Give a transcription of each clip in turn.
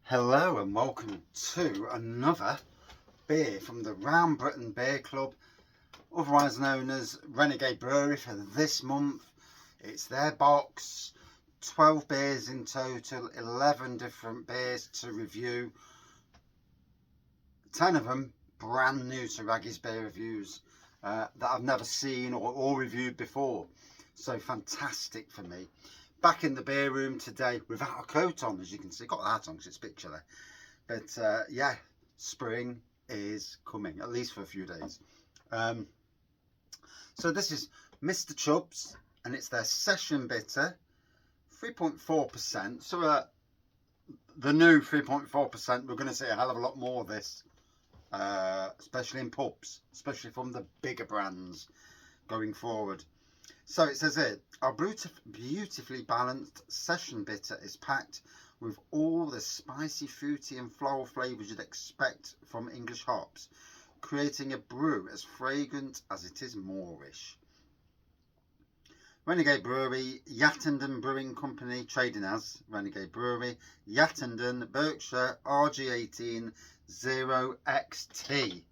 Hello and welcome to another beer from the Round Britain Beer Club, otherwise known as Renegade Brewery for this month. It's their box, 12 beers in total, 11 different beers to review, 10 of them brand new to Raggy's Beer Reviews that I've never seen or reviewed before. So fantastic for me. Back in the beer room today without a coat on, as you can see. Got the hat on because it's a bit chilly. But yeah, spring is coming, at least for a few days. So this is Mr. Chubbs, and it's their session bitter, 3.4%. So the new 3.4%, we're going to see a hell of a lot more of this, especially in pubs, especially from the bigger brands going forward. So it says here, our beautifully balanced session bitter is packed with all the spicy, fruity and floral flavours you'd expect from English hops, creating a brew as fragrant as it is moorish. Renegade Brewery, Yattenden Brewing Company, trading as Renegade Brewery, Yattenden, Berkshire, RG18 0XT.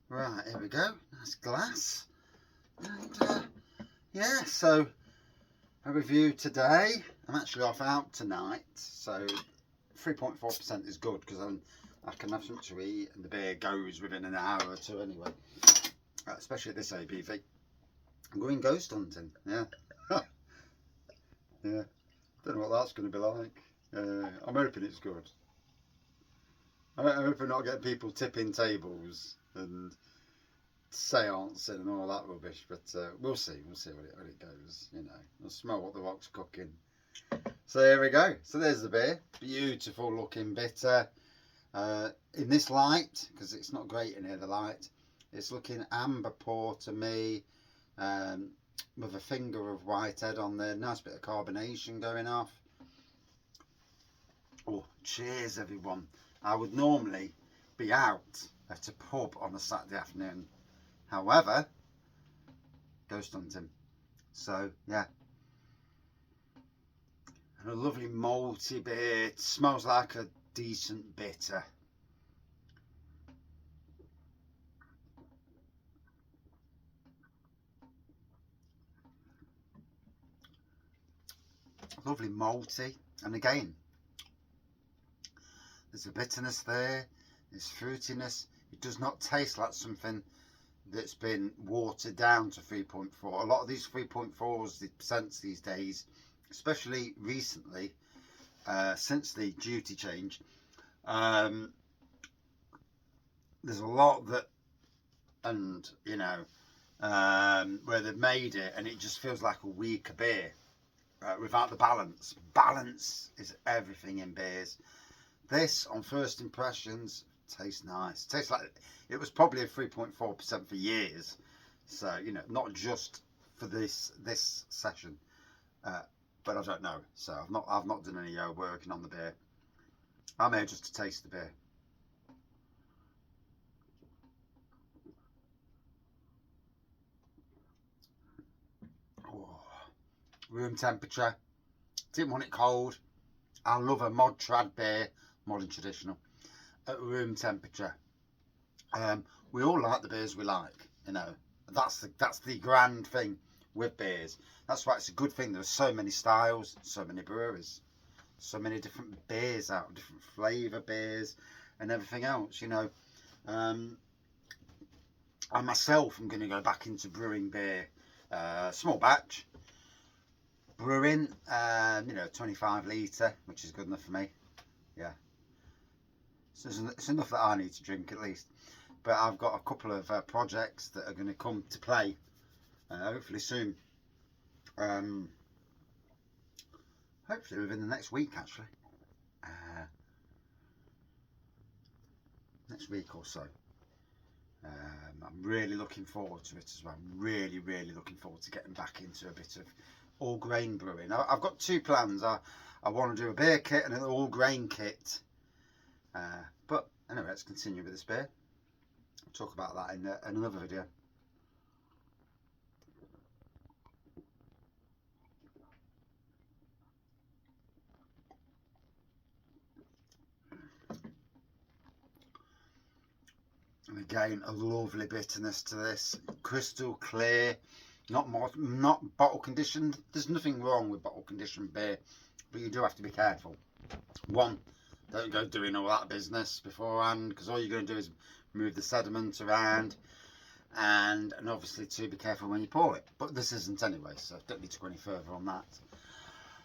Right, here we go. Nice glass. And yeah, so a review today. I'm actually off out tonight, so 3.4% is good because I can have something to eat and the beer goes within an hour or two anyway, especially at this ABV. I'm going ghost hunting, yeah. Yeah, don't know what that's going to be like. I'm hoping it's good. I'm hoping not get people tipping tables and seancing and all that rubbish, but we'll see what it goes, you know. We'll smell what the rock's cooking. So here we go. So there's the beer, beautiful looking bitter. In this light, because it's not great in here, the light, it's looking amber pour to me, with a finger of Whitehead on there. Nice bit of carbonation going off. Oh, cheers everyone. I would normally be out at a pub on a Saturday afternoon. However, ghost hunting. So yeah, and a lovely malty beer. It smells like a decent bitter. Lovely malty, and again, there's a bitterness there. There's fruitiness. It does not taste like something that's been watered down to 3.4. A lot of these 3.4s, the percents these days, especially recently, since the duty change, there's a lot that, and you know, where they've made it and it just feels like a weaker beer, without the balance. Balance is everything in beers. This, on first impressions, tastes nice. Tastes like it was probably a 3.4% for years. So, you know, not just for this session, but I don't know. So I've not done any working on the beer. I'm here just to taste the beer. Oh, room temperature. Didn't want it cold. I love a mod trad beer, modern traditional, at room temperature. We all like the beers we like, you know. That's the grand thing with beers. That's why it's a good thing. There's so many styles, so many breweries, so many different beers out, different flavour beers, and everything else. You know, I myself am going to go back into brewing beer, small batch brewing. You know, 25 litre, which is good enough for me. Yeah, so it's enough that I need to drink at least. But I've got a couple of projects that are going to come to play, hopefully soon. Hopefully within the next week, actually. Next week or so. I'm really looking forward to it as well. I'm really looking forward to getting back into a bit of all grain brewing. I've got two plans. I want to do a beer kit and an all grain kit. But anyway, let's continue with this beer. I'll talk about that in another video. And again, a lovely bitterness to this. Crystal clear, not bottle conditioned. There's nothing wrong with bottle conditioned beer, but you do have to be careful. One, don't go doing all that business beforehand, because all you're going to do is move the sediment around. And obviously, to be careful when you pour it. But this isn't anyway, so don't need to go any further on that.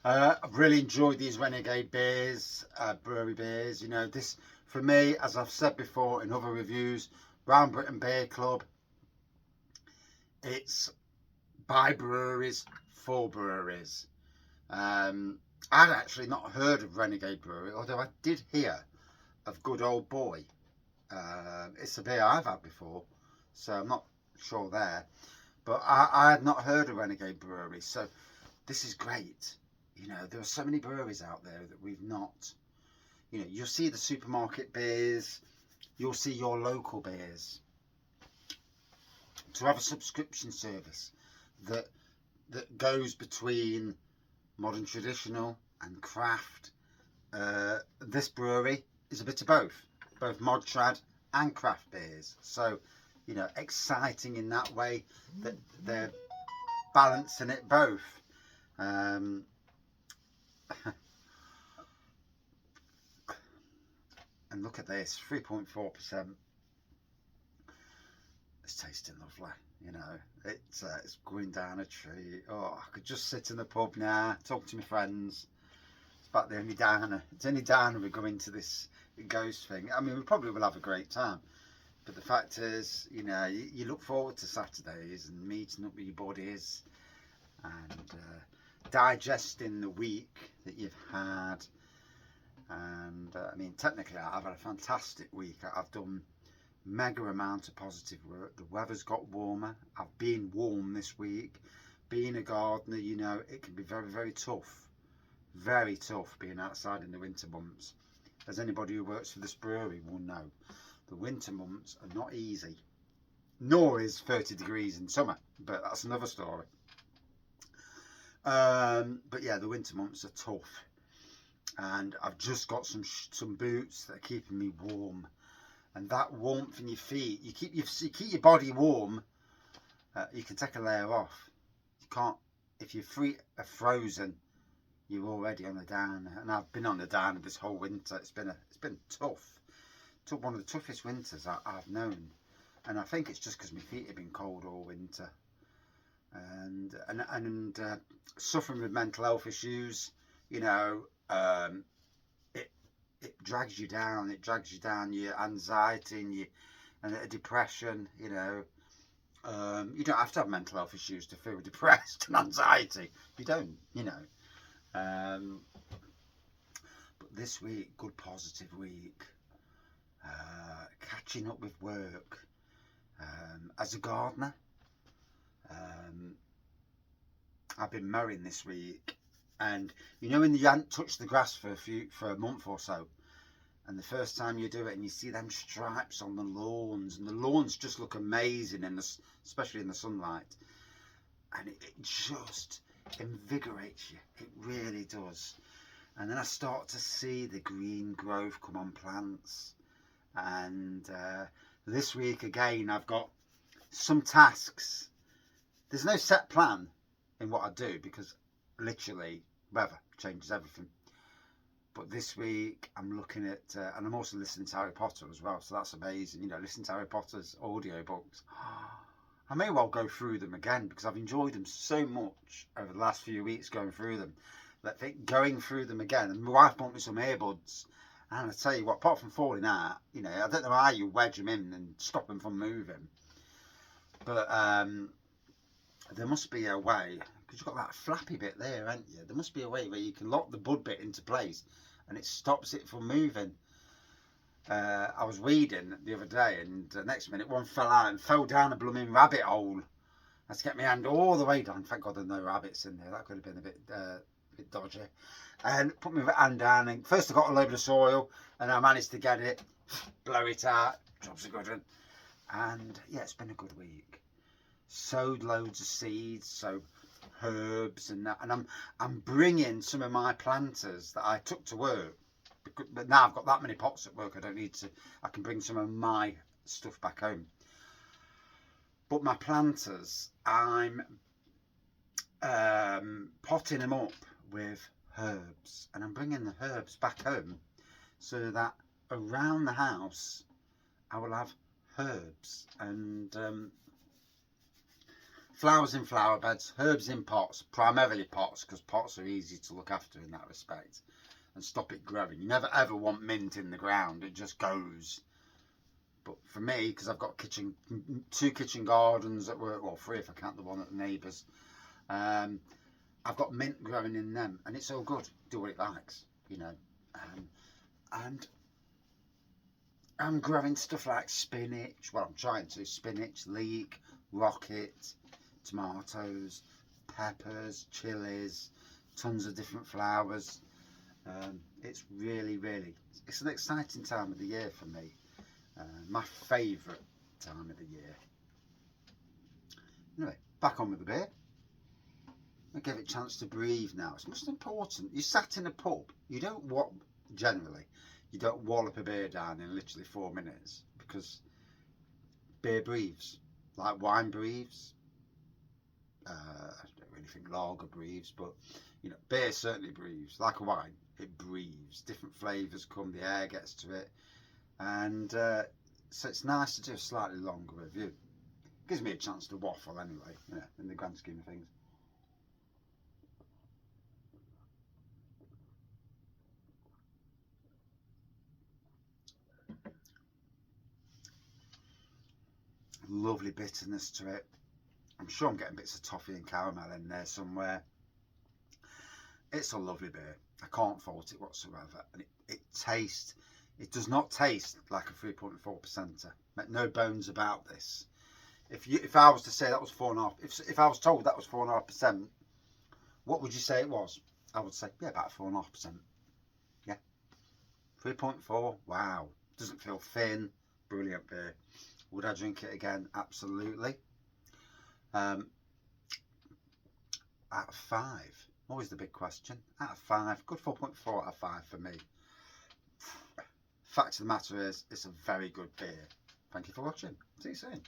I've really enjoyed these Renegade beers, brewery beers. You know, this, for me, as I've said before in other reviews, Brown Britain Beer Club, it's by breweries, for breweries. I'd actually not heard of Renegade Brewery, although I did hear of Good Old Boy. It's a beer I've had before, so I'm not sure there. But I had not heard of Renegade Brewery, so this is great. You know, there are so many breweries out there that we've not, you know, you'll see the supermarket beers, you'll see your local beers. To have a subscription service that goes between modern traditional and craft, this brewery is a bit of both mod trad and craft beers. So, you know, exciting in that way that they're balancing it both. And look at this, 3.4%. It's tasting lovely, you know. It's going down a tree. Oh, I could just sit in the pub now, talk to my friends. It's about the only downer. It's only downer we go into this ghost thing. I mean, we probably will have a great time. But the fact is, you know, you look forward to Saturdays and meeting up with your buddies and digesting the week that you've had. And I mean, technically I've had a fantastic week. I've done mega amount of positive work. The weather's got warmer. I've been warm this week. Being a gardener, you know, it can be very, very tough being outside in the winter months. As anybody who works for this brewery will know, the winter months are not easy, nor is 30 degrees in summer, but that's another story. But yeah, the winter months are tough, and I've just got some boots that are keeping me warm, and that warmth in your feet, you keep your body warm. You can take a layer off. You can't, if your feet are frozen, you're already on the down. And I've been on the down this whole winter. It's been tough. Took one of the toughest winters I've known, and I think it's just because my feet have been cold all winter, and suffering with mental health issues. You know, it drags you down. It drags you down. Your anxiety and depression. You know, you don't have to have mental health issues to feel depressed and anxiety. You don't. You know, but this week, good positive week. Catching up with work. As a gardener, I've been mowing this week, and you know when you haven't touched the grass for a month or so, and the first time you do it and you see them stripes on the lawns, and the lawns just look amazing especially in the sunlight, and it just invigorates you. It really does. And then I start to see the green growth come on plants. And this week again, I've got some tasks. There's no set plan in what I do, because literally weather changes everything. But this week I'm looking at, and I'm also listening to Harry Potter as well, so that's amazing. You know, listening to Harry Potter's audiobooks. I may well go through them again, because I've enjoyed them so much over the last few weeks going through them. That going through them again, and my wife bought me some earbuds. And I tell you what, apart from falling out, you know, I don't know how you wedge them in and stop them from moving. But there must be a way, because you've got that flappy bit there, haven't you? There must be a way where you can lock the bud bit into place and it stops it from moving. I was weeding the other day, and the next minute one fell out and fell down a blooming rabbit hole. I had to get my hand all the way down. Thank God there's no rabbits in there. That could have been a bit dodgy. And put my hand down, and first I got a load of soil, and I managed to get it, blow it out. Job's a good one. And yeah, it's been a good week. Sowed loads of seeds, so herbs and that, and I'm bringing some of my planters that I took to work, but now I've got that many pots at work, I don't need to. I can bring some of my stuff back home. But my planters, I'm potting them up with herbs, and I'm bringing the herbs back home so that around the house I will have herbs and flowers in flower beds, herbs in pots, primarily pots, because pots are easy to look after in that respect and stop it growing. You never ever want mint in the ground, it just goes. But for me, because I've got 2 kitchen gardens at work, well 3 if I count the one at the neighbours, I've got mint growing in them, and it's all good, do what it likes, you know. And I'm growing stuff like spinach, well I'm trying to, spinach, leek, rocket, tomatoes, peppers, chilies, tons of different flowers. It's really, it's an exciting time of the year for me. My favourite time of the year. Anyway, back on with the beer. I give it a chance to breathe now. It's most important. You sat in a pub, you don't generally, you don't wallop a beer down in literally 4 minutes, because beer breathes, like wine breathes. I don't really think lager breathes, but you know, beer certainly breathes. Like a wine, it breathes. Different flavours come, the air gets to it, and so it's nice to do a slightly longer review. Gives me a chance to waffle anyway, you know, in the grand scheme of things. Lovely bitterness to it. I'm sure I'm getting bits of toffee and caramel in there somewhere. It's a lovely beer. I can't fault it whatsoever. And it does not taste like a 3.4%. Make no bones about this. If I was to say that was 4.5%, if I was told that was 4.5%, what would you say it was? I would say, yeah, about 4.5%. Yeah. 3.4, wow. Doesn't feel thin. Brilliant beer. Would I drink it again? Absolutely. Out of 5, always the big question. Out of 5, good 4.4 out of 5 for me. Fact of the matter is, it's a very good beer. Thank you for watching. See you soon.